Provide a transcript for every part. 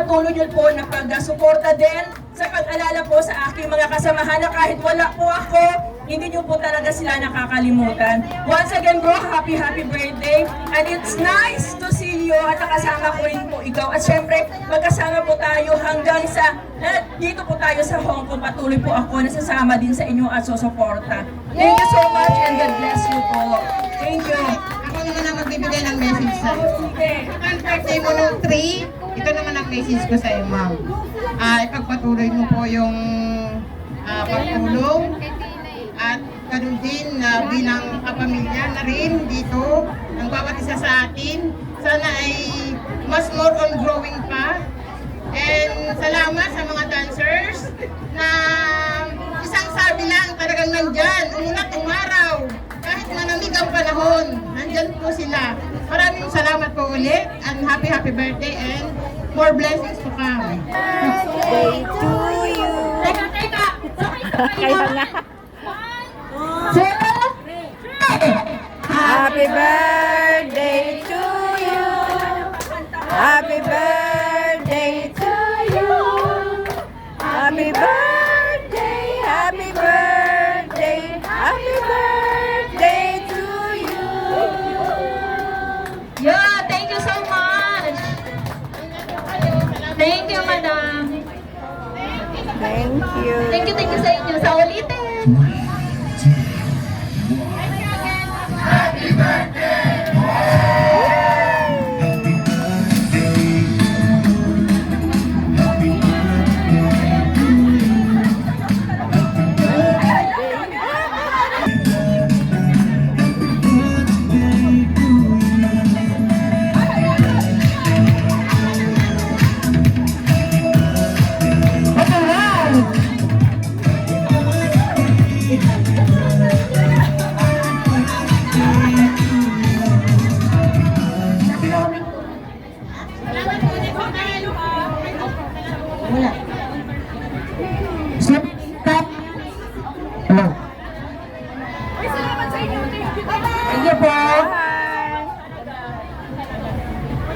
patuloy niyo po na pag-suporta din sa pag-alala po sa aking mga kasamahan na kahit wala po ako, hindi niyo po talaga sila nakakalimutan. Once again bro, happy birthday. And it's nice to see you at nakasama ko rin po ikaw. At syempre, magkasama po tayo hanggang sa, dito po tayo sa Hong Kong. Patuloy po ako nasasama din sa inyo at susuporta. Thank you so much and God bless you po. Thank you. Ako naman ang magbibigay ng message sa'yo. Ang birthday mo nung 3, ito naman ang message ko sa'yo, ma'am. Ipagpatuloy mo po yung pagtulong at ganun din bilang kapamilya na rin dito ang bawat isa sa atin. Sana ay mas more on growing pa. And salamat sa mga dancers na isang sabi lang talagang nandyan, umulat, umaraw. Kahit manamig ang panahon, nandyan po sila. Maraming salamat po ulit and happy birthday and more blessings to come. Day to you. Teka! Kaya nga. Happy birthday to you. Happy birthday to you. Happy birthday, happy birthday, happy birthday to you. Yeah, thank you so much. Thank you, madam. Thank you. Thank you sa inyo. Sa ulitin. Wala. Stop. Hello. Thank you po.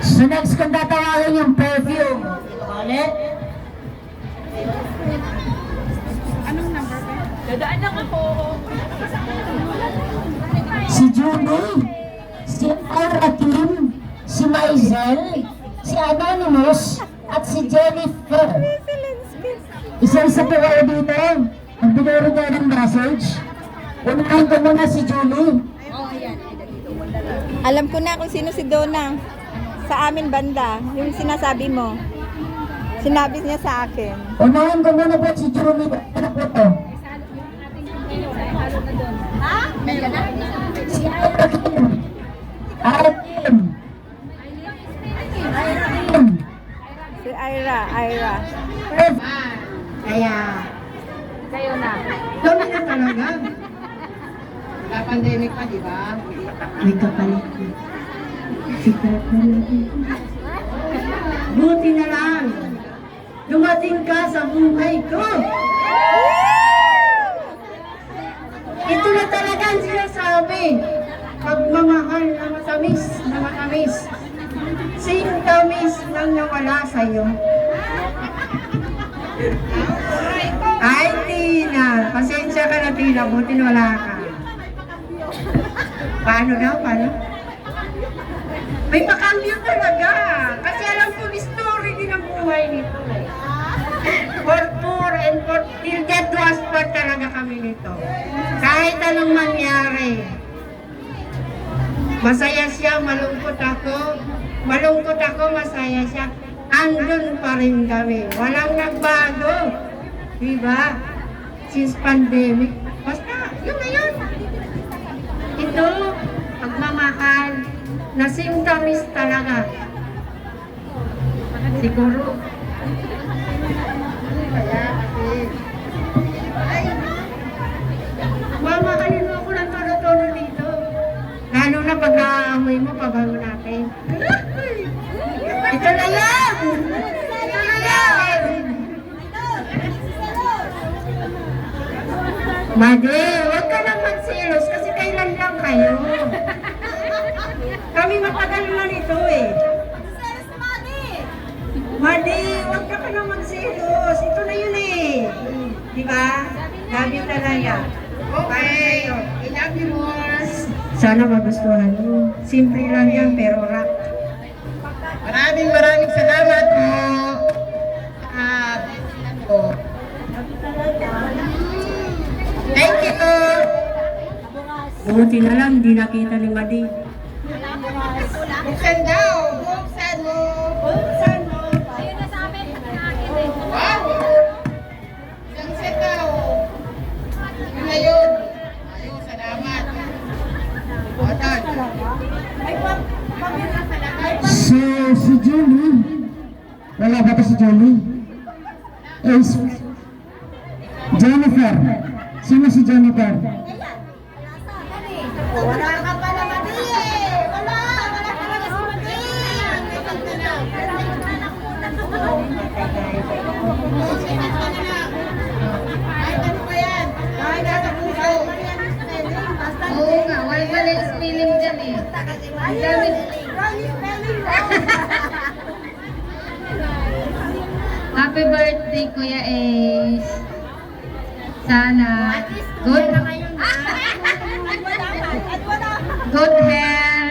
So next kung tatawagin yung perfume. Ulit. Anong number ba? Dadaan lang ako. Si Judy, si Ira Kim, si Maisel, si Anonymous, at si Jennifer. Isa-isa po kayo dito. Ang binuro niya ng message. Unahin ko muna si Julie. Alam ko na kung sino si Donna. Sa amin banda, yung sinasabi mo. Sinabi niya sa akin. Unahin ko muna po si Julie. Ano po to? Si Ira Kim. Ira Kim. Si Ira. Kaya, Kayo na. doon na talaga. Pandemic pa, di ba? May kapalit ko. Si Kapalit. Buti na lang. Dumating ka sa buhay ko. Ito na talaga ang sinasabi. Pagmamahal na matamis. Sintamis lang nawala sa'yo. Ay, Tina. Pasensya ka na, Tina. Buti na wala ka. Paano daw? Paano? May pakambyo talaga. Kasi alam ko, story din ang buhay nito. For and for till death do us part talaga kami nito. Kahit anong mangyari. Masaya siya, malungkot ako, masaya siya. Andun pa rin kami. Walang nagbago. Diba? Since pandemic. Basta, yun na yun. Ito, pagmamahal, nasintamis talaga. Siguro. Kaya kasi, mamahalin mo ako ng tono-tono dito. Lalo na pag-aamoy mo, pabago natin. Ito na yan! Ito na yan! Madi, huwag ka nang magselos kasi kailan lang kayo. Kami matagal na nito eh. Madi, huwag ka na magselos. Ito na yun eh. Di ba? Love you talaga. Okay. I love you more. Sana magustuhan mo. Simple lang yan, pero rock. Maraming salamat po. Po. Thank you. Buti na lang, hindi nakita ni Madi. Buksan daw. Buksan mo. Buksan mo. Wow. Isang set daw. Yun na yun. Ayun, salamat. Otot. So, si Julie, wala ba to si Julie? Jennifer. Sino si Jennifer? Wala ka pa na Madi eh. Wala ka na si Madi. Ay, ano ba yan? Ay, nasa puso. Oo nga, wala yung spelling dyan eh. Ang dami. Happy birthday, Kuya Ace. Sana good health.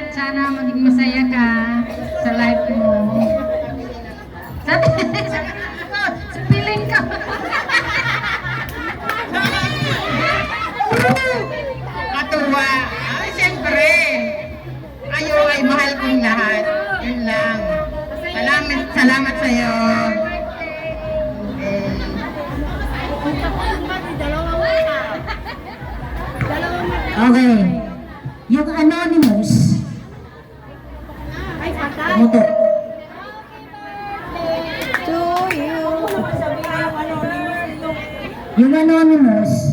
Sana maging masaya ka sa life mo. Sabi ko, spelling ka. Katuwa. Ay, siyempre. Kayo ay mahal kong lahat. Yun lang. Salamat sa'yo. Okay. Yung anonymous. Motor. To you. Yung anonymous.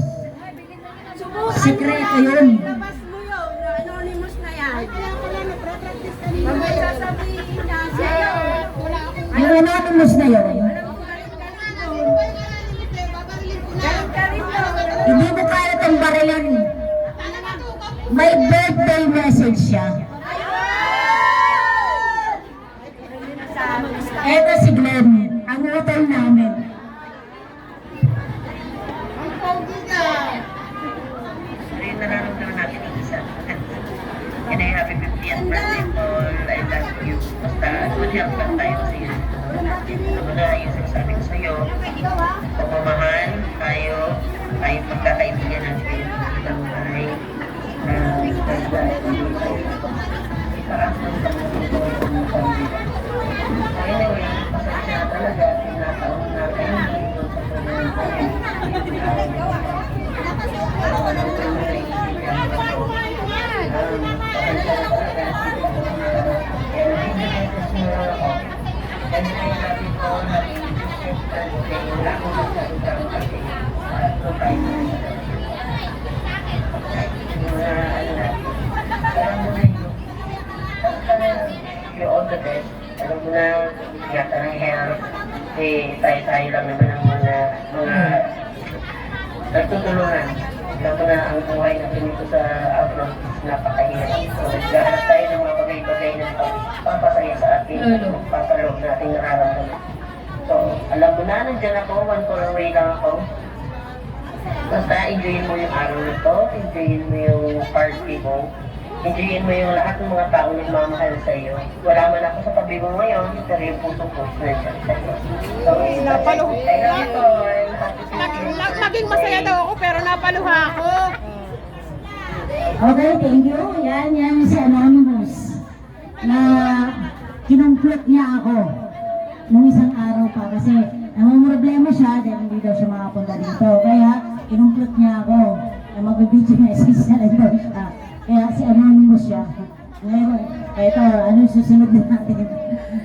Sekreto yun. Labas mo yun, anonymous na yan. Pag may sasabihin na sa'yo, Yung anonymous na yun. Hindi mo kaya itong barilan. May birthday message siya. Eto si Glenn, ang utol namin. Ang pogi ka. Ayun, nararamdaman natin ang isa. And I happy 50th birthday, Paul. I love you. Basta, good health lang tayo sa'yo. Ano na yung sinasabi ko sa'yo? Pagmamahal tayo ay magkakaibigan natin. Ang ay anyway, pasensya na talaga. Tinataon natin. All the best. Alam mo na, ingatan ng health. Tayo-tayo lang naman ang mga nagtutulungan. Alam mo na ang buhay natin dito sa abroad is napakahirap. So, naghahanap tayo ng mga bagay-bagay na papasaya sa atin, papalog na ating nararamdaman. So, alam mo na, nandiyan ako, one call away lang ako. Basta enjoyin mo yung araw na to, enjoyin mo yung party mo, enjoyin mo yung lahat ng mga tao na nagmamahal sa iyo. Wala man ako sa tabi mo ngayon, pero yung pusong puso na siya sa iyo. So, I love you, Tol. Maging masaya daw ako pero napaluha ako. Okay, thank you. Yan si Anonymous. Na kinumplot niya ako nung isang araw pa kasi namumroblema siya dahil hindi daw siya makapunta dito. Kaya kinumplot niya ako na mag-video message na lang daw siya. Kaya si Anonymous siya. Ngayon, eto, ano susunod na natin?